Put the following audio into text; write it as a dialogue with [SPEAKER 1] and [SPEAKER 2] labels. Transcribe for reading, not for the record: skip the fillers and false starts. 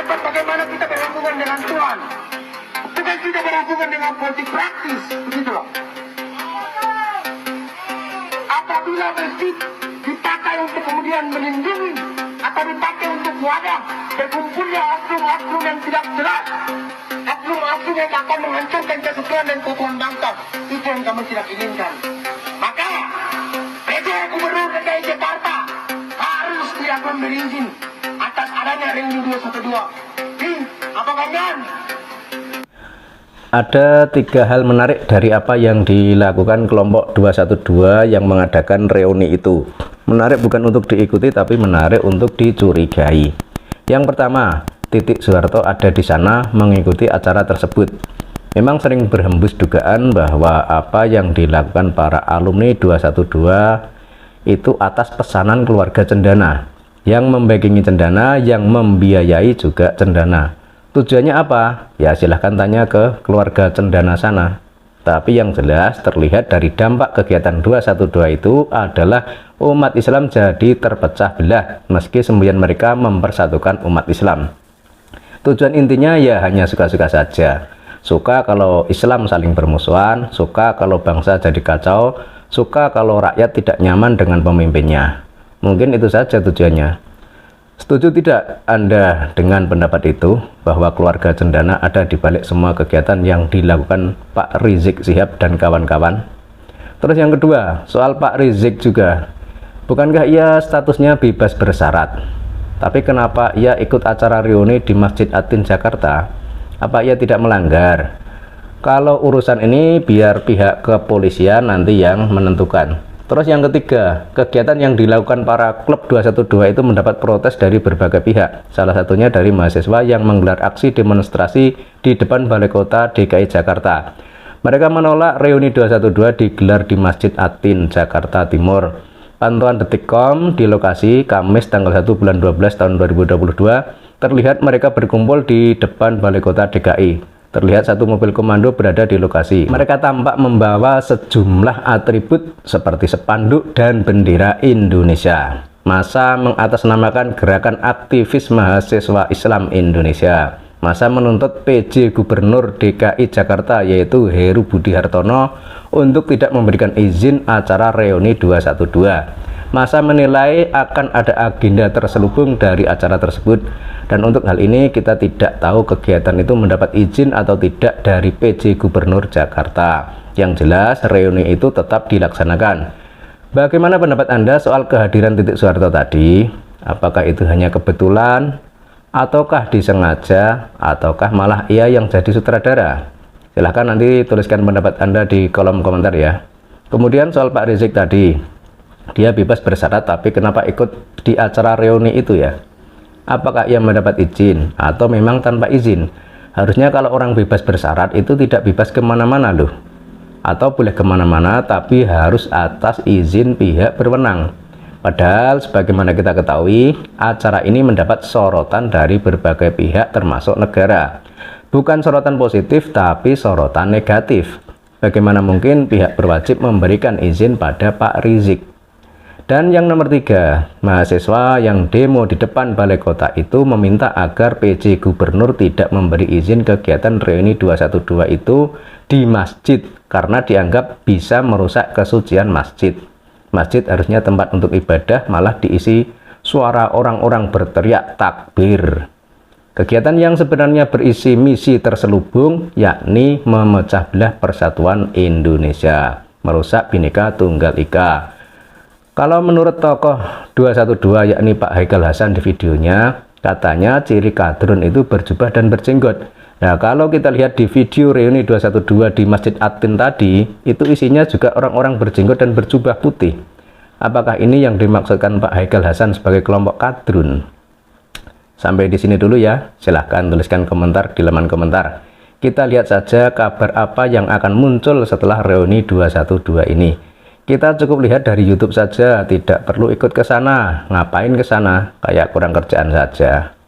[SPEAKER 1] tempat bagaimana kita berhubungan dengan Tuhan, bukan kita berhubungan dengan politik praktis, begitu loh. Apabila masjid dipakai untuk kemudian melindungi atau dipakai untuk wadah berkumpulnya oknum-oknum yang tidak jelas, oknum-oknum yang akan menghancurkan kesatuan dan keutuhan bangsa, itu yang kami tidak inginkan. Maka PJ Gubernur DKI Jakarta harus tidak memberi izin atas adanya reuni 212. Apa kabar?
[SPEAKER 2] Ada 3 hal menarik dari apa yang dilakukan kelompok 212 yang mengadakan reuni itu. Menarik bukan untuk diikuti, tapi menarik untuk dicurigai. Yang pertama, Titik Soeharto ada di sana mengikuti acara tersebut. Memang sering berhembus dugaan bahwa apa yang dilakukan para alumni 212 itu atas pesanan keluarga Cendana. Yang membackingi Cendana, yang membiayai juga Cendana. Tujuannya apa? Ya silahkan tanya ke keluarga Cendana sana. Tapi yang jelas terlihat dari dampak kegiatan 212 itu adalah umat Islam jadi terpecah belah, meski semboyan mereka mempersatukan umat Islam. Tujuan intinya ya hanya suka-suka saja. Suka kalau Islam saling bermusuhan, suka kalau bangsa jadi kacau, suka kalau rakyat tidak nyaman dengan pemimpinnya. Mungkin itu saja tujuannya. Setuju tidak Anda dengan pendapat itu, bahwa keluarga Cendana ada di balik semua kegiatan yang dilakukan Pak Rizik Syihab dan kawan-kawan? Terus yang kedua, soal Pak Rizik juga. Bukankah ia statusnya bebas bersyarat? Tapi kenapa ia ikut acara reuni di Masjid Atin Jakarta? Apa ia tidak melanggar? Kalau urusan ini biar pihak kepolisian nanti yang menentukan. Terus yang ketiga, kegiatan yang dilakukan para klub 212 itu mendapat protes dari berbagai pihak. Salah satunya dari mahasiswa yang menggelar aksi demonstrasi di depan Balai Kota DKI Jakarta. Mereka menolak reuni 212 digelar di Masjid Atin, Jakarta Timur. Pantauan Detikcom di lokasi Kamis tanggal 1 bulan 12 tahun 2022, terlihat mereka berkumpul di depan Balai Kota DKI. Terlihat satu mobil komando berada di lokasi. Mereka tampak membawa sejumlah atribut seperti spanduk dan bendera Indonesia. Massa mengatasnamakan Gerakan Aktivis Mahasiswa Islam Indonesia. Massa menuntut PJ Gubernur DKI Jakarta yaitu Heru Budi Hartono untuk tidak memberikan izin acara reuni 212. Massa menilai akan ada agenda terselubung dari acara tersebut, dan untuk hal ini kita tidak tahu kegiatan itu mendapat izin atau tidak dari PJ Gubernur Jakarta. Yang jelas reuni itu tetap dilaksanakan. Bagaimana pendapat Anda soal kehadiran Titik Soeharto tadi? Apakah itu hanya kebetulan, ataukah disengaja, ataukah malah ia yang jadi sutradara? Silahkan nanti tuliskan pendapat Anda di kolom komentar ya. Kemudian soal Pak Rizik tadi, dia bebas bersyarat, tapi kenapa ikut di acara reuni itu ya? Apakah ia mendapat izin atau memang tanpa izin? Harusnya kalau orang bebas bersyarat itu tidak bebas kemana-mana loh, atau boleh kemana-mana tapi harus atas izin pihak berwenang. Padahal sebagaimana kita ketahui, acara ini mendapat sorotan dari berbagai pihak termasuk negara. Bukan sorotan positif tapi sorotan negatif. Bagaimana mungkin pihak berwajib memberikan izin pada Pak Rizik? Dan yang nomor 3, mahasiswa yang demo di depan Balai Kota itu meminta agar PJ Gubernur tidak memberi izin kegiatan reuni 212 itu di masjid karena dianggap bisa merusak kesucian masjid. Masjid harusnya tempat untuk ibadah, malah diisi suara orang-orang berteriak takbir. Kegiatan yang sebenarnya berisi misi terselubung, yakni memecah belah persatuan Indonesia, merusak Bhinneka Tunggal Ika. Kalau menurut tokoh 212 yakni Pak Haikal Hasan di videonya, katanya ciri kadrun itu berjubah dan berjenggot. Nah, kalau kita lihat di video reuni 212 di Masjid Atin tadi, itu isinya juga orang-orang berjenggot dan berjubah putih. Apakah ini yang dimaksudkan Pak Haikal Hasan sebagai kelompok kadrun? Sampai di sini dulu ya. Silahkan tuliskan komentar di halaman komentar. Kita lihat saja kabar apa yang akan muncul setelah reuni 212 ini. Kita cukup lihat dari YouTube saja, tidak perlu ikut ke sana. Ngapain ke sana? Kayak kurang kerjaan saja.